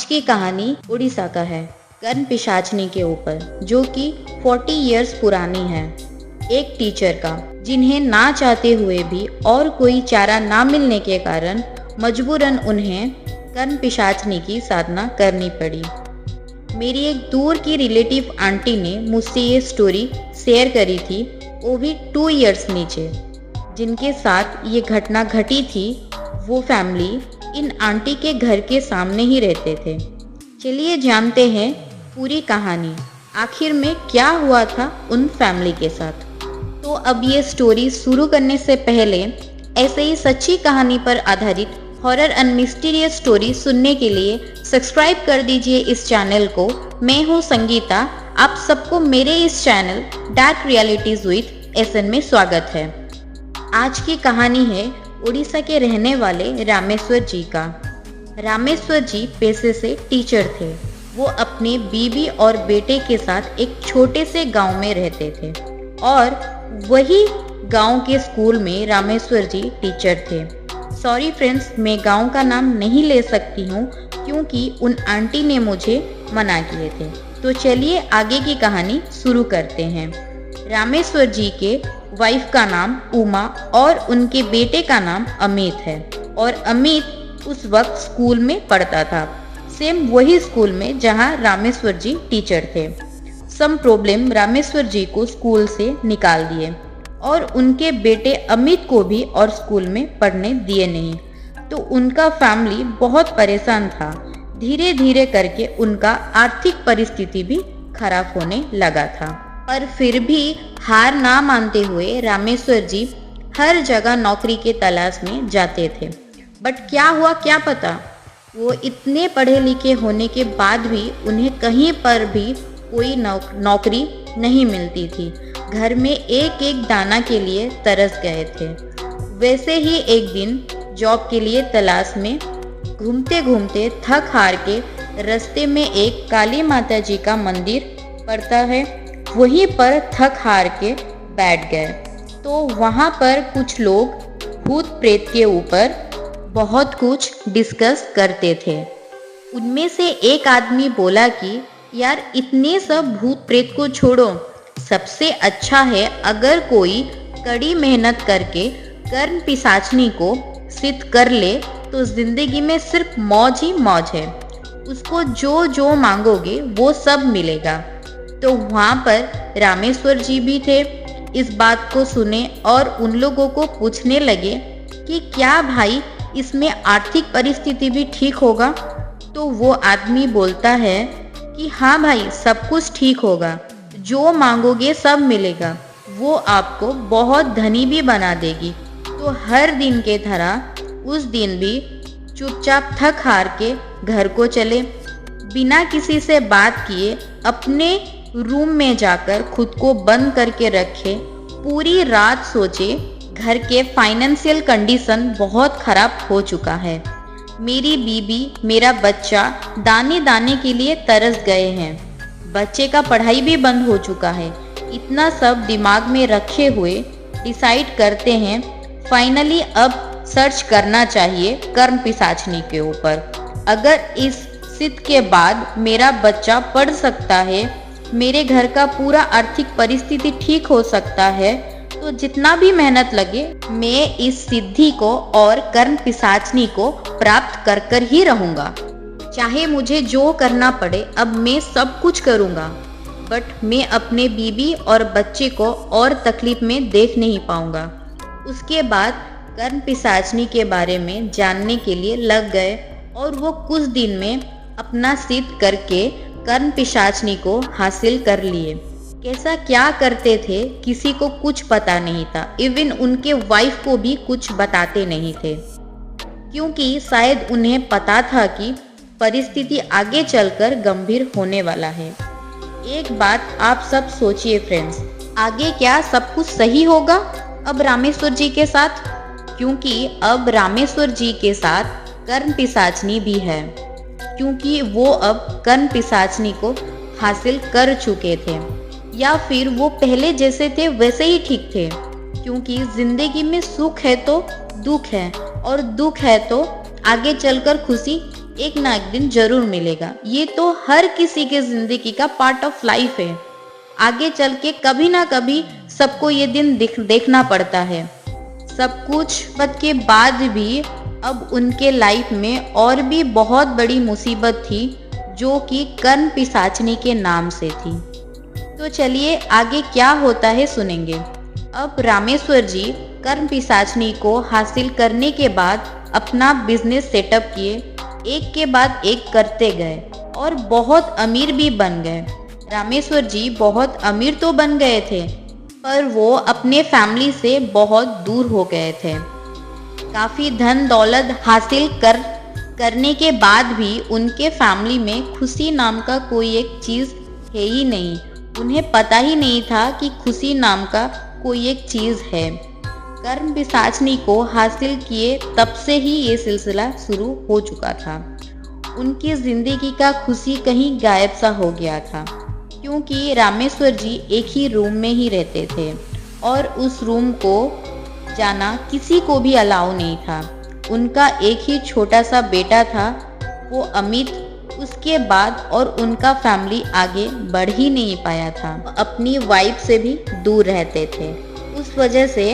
की कहानी उड़ीसा का है, कर्ण पिशाचनी के ऊपर, जो कि 40 इयर्स पुरानी है। एक टीचर का, जिन्हें ना चाहते हुए भी और कोई चारा ना मिलने के कारण मजबूरन उन्हें कर्ण पिशाचनी की साधना करनी पड़ी। मेरी एक दूर की रिलेटिव आंटी ने मुझसे ये स्टोरी शेयर करी थी, वो भी 2 इयर्स नीचे। जिनके साथ ये घटना घटी थी वो फैमिली इन आंटी के घर के सामने ही रहते थे। चलिए जानते हैं पूरी कहानी, आखिर में क्या हुआ था उन फैमिली के साथ। तो अब ये स्टोरी शुरू करने से पहले ऐसे ही सच्ची कहानी पर आधारित हॉरर एंड मिस्टीरियस स्टोरी सुनने के लिए सब्सक्राइब कर दीजिए इस चैनल को। मैं हूँ संगीता, आप सबको मेरे इस channel dark realities with SN में स्वागत है। आज की कहानी है उड़ीसा के रहने वाले रामेश्वर जी का। रामेश्वर जी पेशे से टीचर थे। वो अपने बीवी और बेटे के साथ एक छोटे से गांव में रहते थे और वही गांव के स्कूल में रामेश्वर जी टीचर थे। सॉरी फ्रेंड्स, मैं गांव का नाम नहीं ले सकती हूँ क्योंकि उन आंटी ने मुझे मना किए थे। तो चलिए आगे की कहानी शुरू करते हैं। रामेश्वर जी के वाइफ का नाम उमा और उनके बेटे का नाम अमित है और अमित उस वक्त स्कूल में पढ़ता था, सेम वही स्कूल में जहां रामेश्वर जी टीचर थे। सम प्रॉब्लम रामेश्वर जी को स्कूल से निकाल दिए और उनके बेटे अमित को भी और स्कूल में पढ़ने दिए नहीं। तो उनका फैमिली बहुत परेशान था। धीरे धीरे करके उनका आर्थिक परिस्थिति भी खराब होने लगा था, पर फिर भी हार ना मानते हुए रामेश्वर जी हर जगह नौकरी के तलाश में जाते थे। बट क्या हुआ क्या पता, वो इतने पढ़े लिखे होने के बाद भी उन्हें कहीं पर भी कोई नौकरी नहीं मिलती थी। घर में एक एक दाना के लिए तरस गए थे। वैसे ही एक दिन जॉब के लिए तलाश में घूमते घूमते थक हार के रास्ते में एक काली माता जी का मंदिर पड़ता है, वहीं पर थक हार के बैठ गए। तो वहाँ पर कुछ लोग भूत प्रेत के ऊपर बहुत कुछ डिस्कस करते थे। उनमें से एक आदमी बोला कि यार इतने सब भूत प्रेत को छोड़ो, सबसे अच्छा है अगर कोई कड़ी मेहनत करके कर्ण पिशाचनी को सिद्ध कर ले तो जिंदगी में सिर्फ मौज ही मौज है, उसको जो जो मांगोगे वो सब मिलेगा। तो वहाँ पर रामेश्वर जी भी थे। इस बात को सुने और उन लोगों को पूछने लगे कि क्या भाई इसमें आर्थिक परिस्थिति भी ठीक होगा। तो वो आदमी बोलता है कि हाँ भाई, सब कुछ ठीक होगा, जो मांगोगे सब मिलेगा, वो आपको बहुत धनी भी बना देगी। तो हर दिन के तरह उस दिन भी चुपचाप थक हार के घर को चले, बिना किसी से बात किए अपने रूम में जाकर खुद को बंद करके रखे। पूरी रात सोचे घर के फाइनेंशियल कंडीशन बहुत खराब हो चुका है, मेरी बीबी मेरा बच्चा दाने दाने के लिए तरस गए हैं, बच्चे का पढ़ाई भी बंद हो चुका है। इतना सब दिमाग में रखे हुए डिसाइड करते हैं फाइनली अब सर्च करना चाहिए कर्ण पिशाचनी के ऊपर। अगर इस सिद्ध के बाद मेरा बच्चा पढ़ सकता है, मेरे घर का पूरा आर्थिक परिस्थिति ठीक हो सकता है, तो जितना भी मेहनत लगे मैं इस सिद्धि को और कर्ण पिशाचनी को प्राप्त कर कर ही रहूंगा। चाहे मुझे जो करना पड़े, अब मैं सब कुछ करूंगा, बट मैं अपने बीबी और बच्चे को और तकलीफ में देख नहीं पाऊंगा। उसके बाद कर्ण पिशाचनी के बारे में जानने के लिए लग गए और वो कुछ दिन में अपना सिद्ध करके कर्ण पिशाचनी को हासिल कर लिए। कैसा क्या करते थे किसी को कुछ पता नहीं था, इवन उनके वाइफ को भी कुछ बताते नहीं थे, क्योंकि शायद उन्हें पता था कि परिस्थिति आगे चलकर गंभीर होने वाला है। एक बात आप सब सोचिए फ्रेंड्स, आगे क्या सब कुछ सही होगा अब रामेश्वर जी के साथ? क्योंकि अब रामेश्वर जी के साथ कर्ण पिशाचनी भी है, क्योंकि वो अब कर्ण पिशाचनी को हासिल कर चुके थे, या फिर वो पहले जैसे थे वैसे ही ठीक थे। क्योंकि जिंदगी में सुख है तो दुख है और दुख है तो आगे चलकर खुशी एक ना एक दिन जरूर मिलेगा। ये तो हर किसी के जिंदगी का पार्ट ऑफ लाइफ है। आगे चल के कभी ना कभी सबको ये दिन देखना पड़ता है। सब कुछ बद के बाद भी अब उनके लाइफ में और भी बहुत बड़ी मुसीबत थी, जो कि कर्ण पिशाचनी के नाम से थी। तो चलिए आगे क्या होता है सुनेंगे। अब रामेश्वर जी कर्ण पिशाचनी को हासिल करने के बाद अपना बिजनेस सेटअप किए, एक के बाद एक करते गए और बहुत अमीर भी बन गए। रामेश्वर जी बहुत अमीर तो बन गए थे, पर वो अपने फैमिली से बहुत दूर हो गए थे। काफी धन दौलत हासिल करने के बाद भी उनके फैमिली में खुशी नाम का कोई एक चीज है ही नहीं। उन्हें पता ही नहीं था कि खुशी नाम का कोई एक चीज है। कर्ण पिशाचनी को हासिल किए तब से ही ये सिलसिला शुरू हो चुका था। उनकी जिंदगी का खुशी कहीं गायब सा हो गया था, क्योंकि रामेश्वर जी एक ही रूम में ही रहते थे और उस रूम को जाना किसी को भी अलाउ नहीं था। उनका एक ही छोटा सा बेटा था, वो अमित, उसके बाद और उनका फैमिली आगे बढ़ ही नहीं पाया था। अपनी वाइफ से भी दूर रहते थे। उस वजह से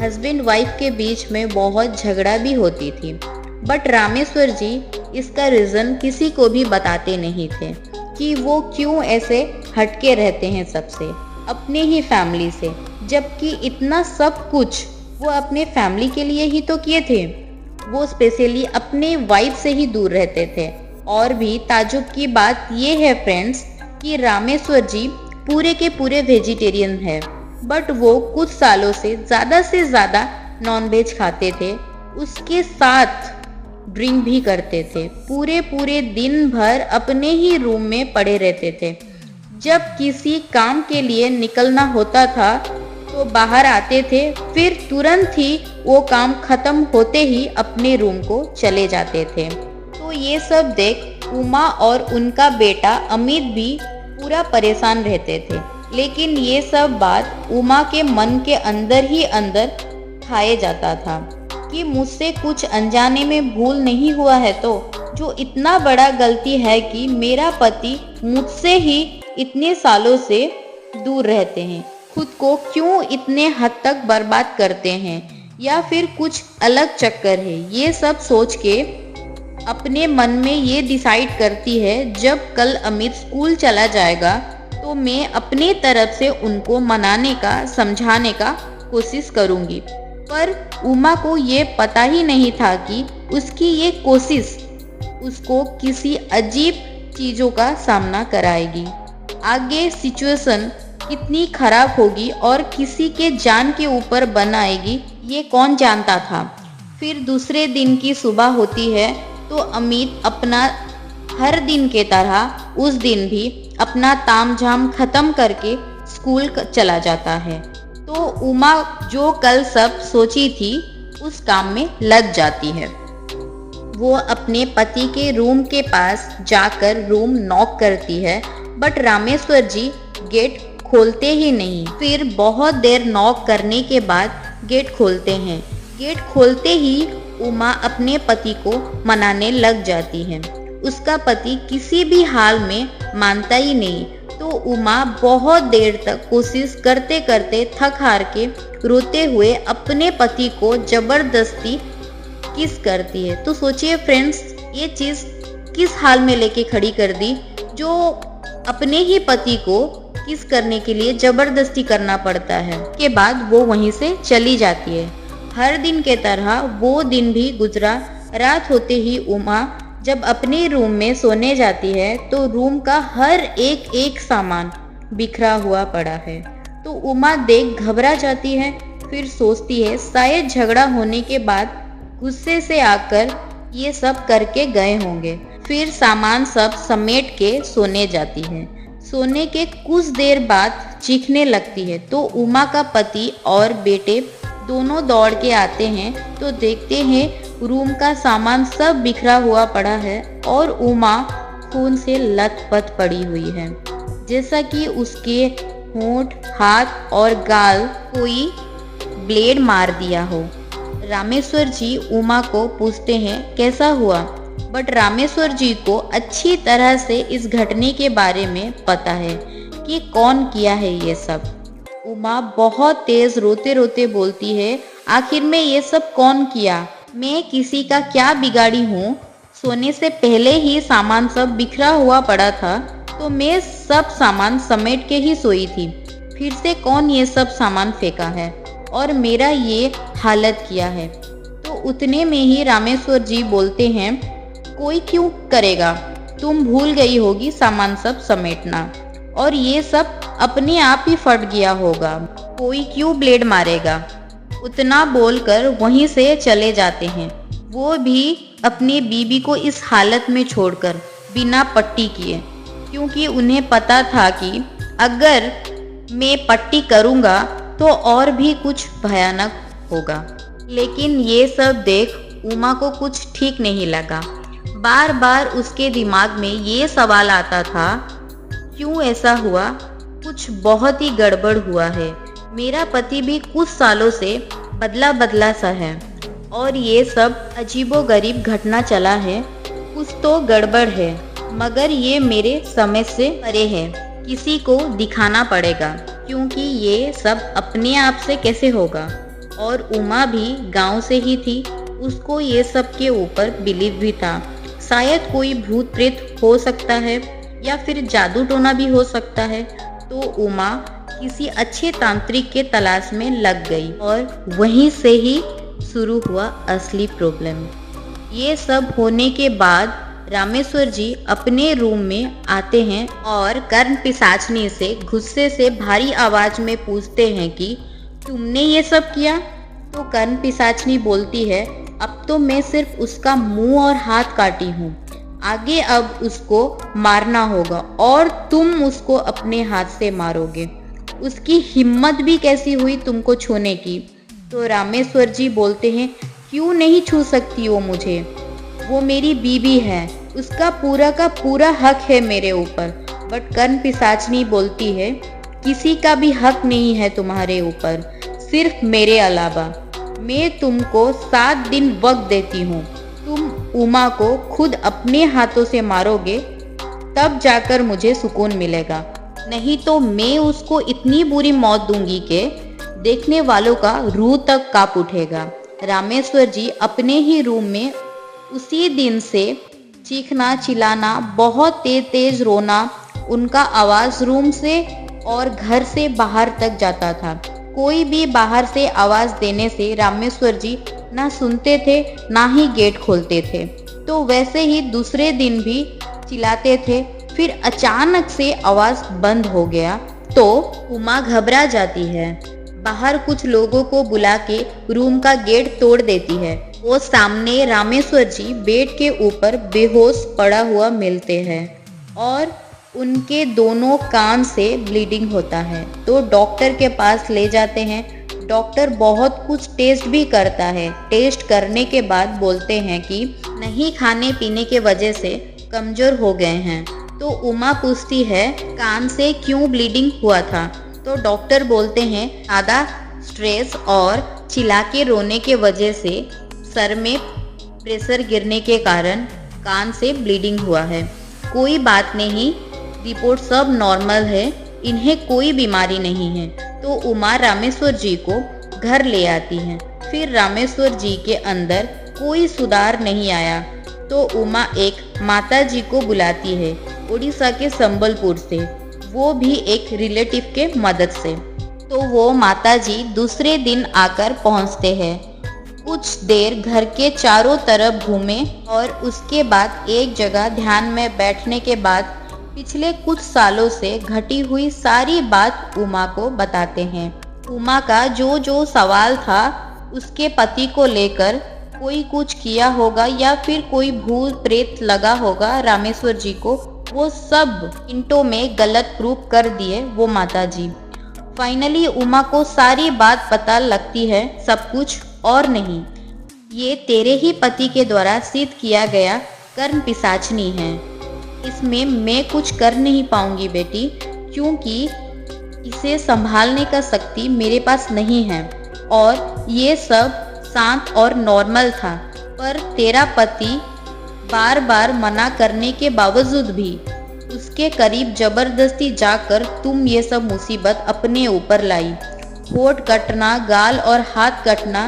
हस्बैंड वाइफ के बीच में बहुत झगड़ा भी होती थी। बट रामेश्वर जी इसका रीज़न किसी को भी बताते नहीं थे कि वो क्यों ऐसे हटके रहते हैं सबसे, अपने ही फैमिली से, जबकि इतना सब कुछ वो अपने फैमिली के लिए ही तो किए थे। वो स्पेशली अपने वाइफ से ही दूर रहते थे। और भी ताजुब की बात ये है फ्रेंड्स कि रामेश्वर जी पूरे के पूरे वेजिटेरियन है, बट वो कुछ सालों से ज़्यादा नॉनवेज खाते थे। उसके साथ ड्रिंक भी करते थे। पूरे दिन भर अपने ही रूम में पड़े रहते थे। जब किसी काम के लिए निकलना होता था तो बाहर आते थे, फिर तुरंत ही वो काम खत्म होते ही अपने रूम को चले जाते थे। तो ये सब देख उमा और उनका बेटा अमित भी पूरा परेशान रहते थे। लेकिन ये सब बात उमा के मन के अंदर ही अंदर खाए जाता था कि मुझसे कुछ अनजाने में भूल नहीं हुआ है, तो जो इतना बड़ा गलती है कि मेरा पति मुझसे ही इतने सालों से दूर रहते हैं, खुद को क्यों इतने हद तक बर्बाद करते हैं, या फिर कुछ अलग चक्कर है। ये सब सोच के अपने मन में ये डिसाइड करती है, जब कल अमित स्कूल चला जाएगा तो मैं अपने तरफ से उनको मनाने का, समझाने का कोशिश करूंगी। पर उमा को ये पता ही नहीं था कि उसकी ये कोशिश उसको किसी अजीब चीज़ों का सामना कराएगी। आगे सिचुएशन कितनी खराब होगी और किसी के जान के ऊपर बन आएगी, ये कौन जानता था। फिर दूसरे दिन की सुबह होती है तो अमित अपना हर दिन के तरह उस दिन भी अपना तामझाम खत्म करके स्कूल चला जाता है। तो उमा जो कल सब सोची थी उस काम में लग जाती है। वो अपने पति के रूम के पास जाकर रूम नॉक करती है, बट रामेश्वर जी गेट खोलते ही नहीं। फिर बहुत देर नॉक करने के बाद गेट खोलते हैं। गेट खोलते ही उमा अपने पति को मनाने लग जाती है। उसका पति किसी भी हाल में मानता ही नहीं। तो उमा बहुत देर तक कोशिश करते करते थक हार के रोते हुए अपने पति को जबरदस्ती किस करती है। तो सोचिए फ्रेंड्स, ये चीज़ किस हाल में लेके खड़ी कर दी, जो अपने ही पति को किस करने के लिए जबरदस्ती करना पड़ता है। के बाद वो वहीं से चली जाती है। हर दिन के तरह वो दिन भी गुजरा। रात होते ही उमा जब अपने रूम में सोने जाती है तो रूम का हर एक सामान बिखरा हुआ पड़ा है। तो उमा देख घबरा जाती है। फिर सोचती है शायद झगड़ा होने के बाद गुस्से से आकर ये सब करके गए होंगे। फिर सामान सब समेट के सोने जाती है। सोने के कुछ देर बाद चीखने लगती है। तो उमा का पति और बेटे दोनों दौड़ के आते हैं तो देखते हैं रूम का सामान सब बिखरा हुआ पड़ा है और उमा खून से लथपथ पड़ी हुई है, जैसा कि उसके होंठ, हाथ और गाल कोई ब्लेड मार दिया हो। रामेश्वर जी उमा को पूछते हैं कैसा हुआ। बट रामेश्वर जी को अच्छी तरह से इस घटने के बारे में पता है कि कौन किया है ये सब। उमा बहुत तेज रोते रोते बोलती है, आखिर में ये सब कौन किया? मैं किसी का क्या बिगाड़ी हूँ? सोने से पहले ही सामान सब बिखरा हुआ पड़ा था, तो मैं सब सामान समेट के ही सोई थी। फिर से कौन ये सब सामान फेंका है और मेरा ये हालत किया है? तो उतने में ही रामेश्वर जी बोलते हैं, कोई क्यों करेगा? तुम भूल गई होगी सामान सब समेटना, और ये सब अपने आप ही फट गया होगा, कोई क्यों ब्लेड मारेगा? उतना बोलकर वहीं से चले जाते हैं, वो भी अपनी बीबी को इस हालत में छोड़कर बिना पट्टी किए, क्योंकि उन्हें पता था कि अगर मैं पट्टी करूँगा तो और भी कुछ भयानक होगा। लेकिन ये सब देख उमा को कुछ ठीक नहीं लगा। बार बार उसके दिमाग में ये सवाल आता था, क्यों ऐसा हुआ? कुछ बहुत ही गड़बड़ हुआ है। मेरा पति भी कुछ सालों से बदला बदला सा है और ये सब अजीबोगरीब घटना चला है, कुछ तो गड़बड़ है, मगर ये मेरे समझ से परे है। किसी को दिखाना पड़ेगा, क्योंकि ये सब अपने आप से कैसे होगा? और उमा भी गांव से ही थी, उसको ये सब के ऊपर बिलीव भी था। शायद कोई भूत प्रेत हो सकता है या फिर जादू टोना भी हो सकता है। तो उमा किसी अच्छे तांत्रिक के तलाश में लग गई और वहीं से ही शुरू हुआ असली प्रॉब्लम। ये सब होने के बाद रामेश्वर जी अपने रूम में आते हैं और कर्ण पिशाचनी से गुस्से से भारी आवाज में पूछते हैं कि तुमने ये सब किया? तो कर्ण पिशाचनी बोलती है, अब तो मैं सिर्फ उसका मुंह और हाथ काटी हूँ, आगे अब उसको मारना होगा और तुम उसको अपने हाथ से मारोगे। उसकी हिम्मत भी कैसी हुई तुमको छूने की? तो रामेश्वर जी बोलते हैं, क्यों नहीं छू सकती वो मुझे? वो मेरी बीबी है, उसका पूरा का पूरा हक है मेरे ऊपर। बट कर्ण पिशाचनी बोलती है, किसी का भी हक नहीं है तुम्हारे ऊपर, सिर्फ मेरे अलावा। मैं तुमको 7 दिन वक्त देती हूँ, तुम उमा को खुद अपने हाथों से मारोगे तब जाकर मुझे सुकून मिलेगा, नहीं तो मैं उसको इतनी बुरी मौत दूंगी कि देखने वालों का रूह तक कांप उठेगा। रामेश्वर जी अपने ही रूम में उसी दिन से चीखना चिल्लाना, बहुत तेज तेज रोना, उनका आवाज रूम से और घर से बाहर तक जाता था। कोई भी बाहर से आवाज देने से रामेश्वर जी ना सुनते थे ना ही गेट खोलते थे। तो वैसे ही दूसरे दिन भी चिल्लाते थे, फिर अचानक से आवाज बंद हो गया तो उमा घबरा जाती है, बाहर कुछ लोगों को बुला के रूम का गेट तोड़ देती है। वो सामने रामेश्वर जी बेड के ऊपर बेहोश पड़ा हुआ मिलते हैं और उनके दोनों कान से ब्लीडिंग होता है। तो डॉक्टर के पास ले जाते हैं। डॉक्टर बहुत कुछ टेस्ट भी करता है। टेस्ट करने के बाद बोलते हैं कि नहीं खाने पीने के वजह से कमजोर हो गए हैं। तो उमा पूछती है, कान से क्यों ब्लीडिंग हुआ था? तो डॉक्टर बोलते हैं, ज़्यादा स्ट्रेस और चिल्ला के रोने के वजह से सर में प्रेशर गिरने के कारण कान से ब्लीडिंग हुआ है। कोई बात नहीं, रिपोर्ट सब नॉर्मल है, इन्हें कोई बीमारी नहीं है। तो उमा रामेश्वर जी को घर ले आती हैं। फिर रामेश्वर जी के अंदर कोई सुधार नहीं आया तो उमा एक माता जी को बुलाती है उड़ीसा के संबलपुर से, वो भी एक रिलेटिव के मदद से। तो वो माता जी दूसरे दिन आकर पहुंचते हैं। कुछ देर घर के चारों तरफ घूमे और उसके बाद एक जगह ध्यान में बैठने के बाद पिछले कुछ सालों से घटी हुई सारी बात उमा को बताते हैं। उमा का जो जो सवाल था उसके पति को लेकर, कोई कुछ किया होगा या फिर कोई भूत प्रेत लगा होगा रामेश्वर जी को, वो सब मिनटों में गलत प्रूफ कर दिए वो माता जी। फाइनली उमा को सारी बात पता लगती है, सब कुछ और नहीं, ये तेरे ही पति के द्वारा सिद्ध किया गया कर्ण पिशाचनी है। इसमें मैं कुछ कर नहीं पाऊंगी बेटी, क्योंकि इसे संभालने का शक्ति मेरे पास नहीं है और ये सब शांत और नॉर्मल था। पर तेरा पति बार बार मना करने के बावजूद भी उसके करीब जबरदस्ती जाकर तुम ये सब मुसीबत अपने ऊपर लाई। होठ कटना, गाल और हाथ कटना,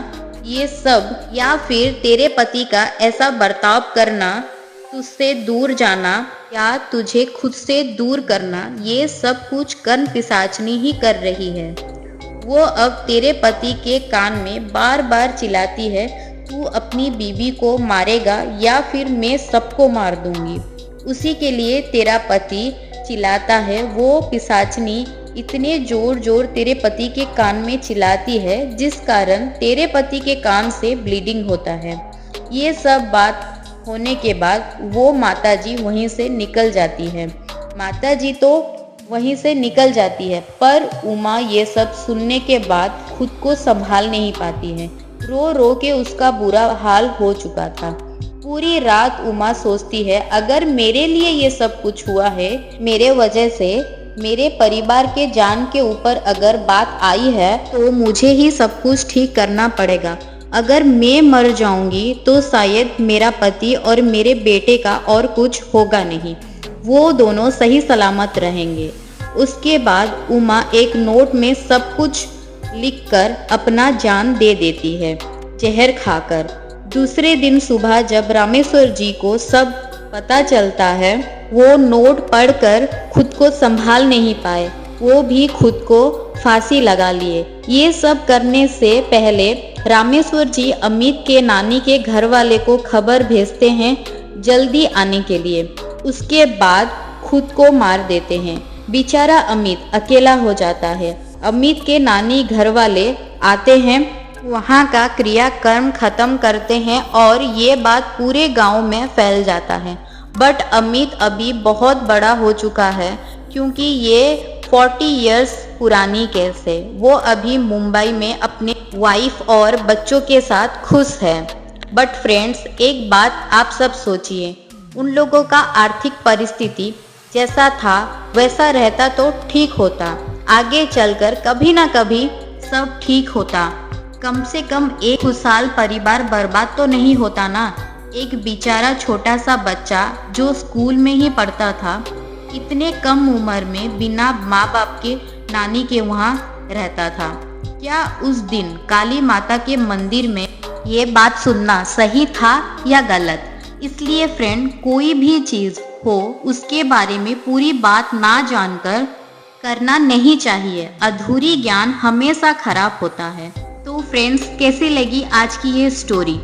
ये सब, या फिर तेरे पति का ऐसा बर्ताव करना, तुझसे दूर जाना या तुझे खुद से दूर करना, ये सब कुछ कर्ण पिशाचनी ही कर रही है। वो अब तेरे पति के कान में बार बार चिल्लाती है, तू अपनी बीवी को मारेगा या फिर मैं सबको मार दूंगी। उसी के लिए तेरा पति चिल्लाता है। वो पिशाचनी इतने जोर जोर तेरे पति के कान में चिल्लाती है जिस कारण तेरे पति के कान से ब्लीडिंग होता है। ये सब बात होने के बाद वो माताजी वहीं से निकल जाती है। माताजी तो वहीं से निकल जाती है, पर उमा ये सब सुनने के बाद खुद को संभाल नहीं पाती है। रो रो के उसका बुरा हाल हो चुका था। पूरी रात उमा सोचती है, अगर मेरे लिए ये सब कुछ हुआ है, मेरे वजह से मेरे परिवार के जान के ऊपर अगर बात आई है तो मुझे ही सब कुछ ठीक करना पड़ेगा। अगर मैं मर जाऊंगी तो शायद मेरा पति और मेरे बेटे का और कुछ होगा नहीं, वो दोनों सही सलामत रहेंगे। उसके बाद उमा एक नोट में सब कुछ लिखकर अपना जान दे देती है, जहर खाकर। दूसरे दिन सुबह जब रामेश्वर जी को सब पता चलता है, वो नोट पढ़कर खुद को संभाल नहीं पाए, वो भी खुद को फांसी लगा लिए। ये सब करने से पहले रामेश्वर जी अमित के नानी के घर वाले को खबर भेजते हैं जल्दी आने के लिए। उसके बाद खुद को मार देते हैं। बेचारा अमित अकेला हो जाता है। अमित के नानी घर वाले आते हैं, वहाँ का क्रियाकर्म खत्म करते हैं और ये बात पूरे गांव में फैल जाता है। बट अमित अभी बहुत बड़ा हो चुका है, क्योंकि ये 40 इयर्स पुरानी केस है। वो अभी मुंबई में अपने वाइफ और बच्चों के साथ खुश है। बट फ्रेंड्स, एक बात आप सब सोचिए, उन लोगों का आर्थिक परिस्थिति जैसा था वैसा रहता तो ठीक होता। आगे चलकर कभी ना कभी सब ठीक होता। कम से कम एक खुशहाल परिवार बर्बाद तो नहीं होता ना। एक बेचारा छोटा सा बच्चा जो स्कूल में ही पढ़ता था, इतने कम उम्र में बिना माँ बाप के नानी के वहाँ रहता था। क्या उस दिन काली माता के मंदिर में ये बात सुनना सही था या गलत? इसलिए फ्रेंड, कोई भी चीज़ हो उसके बारे में पूरी बात ना जानकर करना नहीं चाहिए। अधूरी ज्ञान हमेशा खराब होता है। तो फ्रेंड्स, कैसी लगी आज की ये स्टोरी?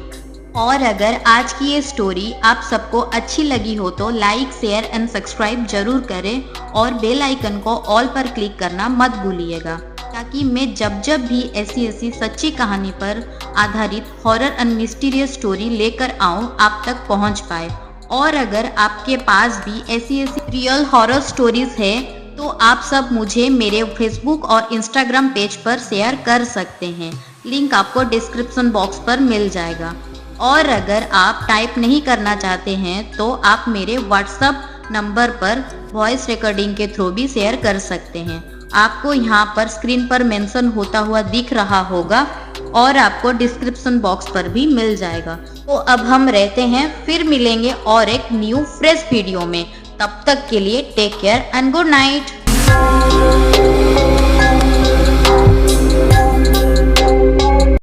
और अगर आज की ये स्टोरी आप सबको अच्छी लगी हो तो लाइक, शेयर एंड सब्सक्राइब जरूर करें और बेल आइकन को ऑल पर क्लिक करना मत भूलिएगा, ताकि मैं जब जब भी ऐसी सच्ची कहानी पर आधारित हॉरर एंड मिस्टीरियस स्टोरी लेकर आऊँ आप तक पहुँच पाए। और अगर आपके पास भी ऐसी रियल हॉरर स्टोरीज है तो आप सब मुझे मेरे फेसबुक और इंस्टाग्राम पेज पर शेयर कर सकते हैं। लिंक आपको डिस्क्रिप्शन बॉक्स पर मिल जाएगा। और अगर आप टाइप नहीं करना चाहते हैं तो आप मेरे व्हाट्सएप नंबर पर वॉइस रिकॉर्डिंग के थ्रू भी शेयर कर सकते हैं। आपको यहाँ पर स्क्रीन पर मेंशन होता हुआ दिख रहा होगा और आपको डिस्क्रिप्शन बॉक्स पर भी मिल जाएगा। तो अब हम रहते हैं, फिर मिलेंगे और एक न्यू फ्रेश वीडियो में। तब तक के लिए take care and good night.